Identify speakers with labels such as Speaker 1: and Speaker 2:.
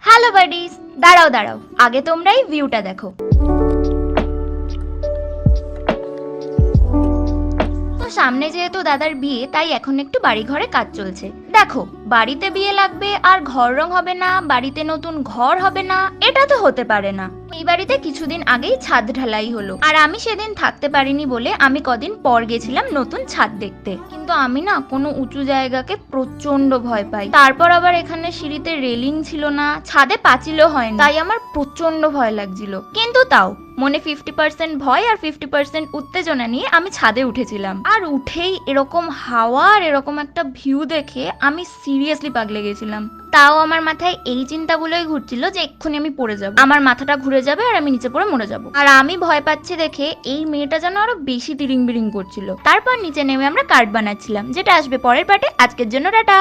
Speaker 1: Hello buddies, দাঁড়াও দাঁড়াও, আগে তোমরা এই ভিউটা দেখো। তো সামনে যেহেতু দাদার বিয়ে, তাই এখন একটু বাড়ি ঘরে কাজ চলছে। দেখো, বাড়িতে বিয়ে লাগবে আর ঘর রং হবে না, বাড়িতে নতুন ঘর হবে না, এটা তো হতে পারে না। এই বাড়িতে কিছুদিন আগেই ছাদ ঢালাই হলো, আর আমি সেদিন থাকতে পারিনি বলে আমি কদিন পর গেছিলাম নতুন ছাদ দেখতে। কিন্তু আমি না কোনো উঁচু জায়গাকে প্রচন্ড ভয় পাই। তারপর আবার এখানে সিঁড়িতে রেলিং ছিল না, ছাদে পাঁচিলও হয়নি, তাই আমার প্রচন্ড ভয় লাগছিল। কিন্তু তাও মনে 50% ভয় আর 50% উত্তেজনা নিয়ে আমি ছাদে উঠেছিলাম। আর উঠেই এরকম হাওয়া আর এরকম একটা ভিউ দেখে আমি সিরিয়াসলি পাগলে গেছিলাম। তাও আমার মাথায় এই চিন্তাগুলোই ঘুরছিল যে এক্ষুনি আমি পড়ে যাব, আমার মাথাটা ঘুরে যাবে আর আমি নিচে পড়ে মরে যাব। আর আমি ভয় পাচ্ছি দেখে এই মেয়েটা যেন আরো বেশি তিরিং বিরিং করছিল। তারপর নিচে নেমে আমরা কার্ড বানাচ্ছিলাম, যেটা আসবে পরের পার্টে। আজকের জন্য টাটা।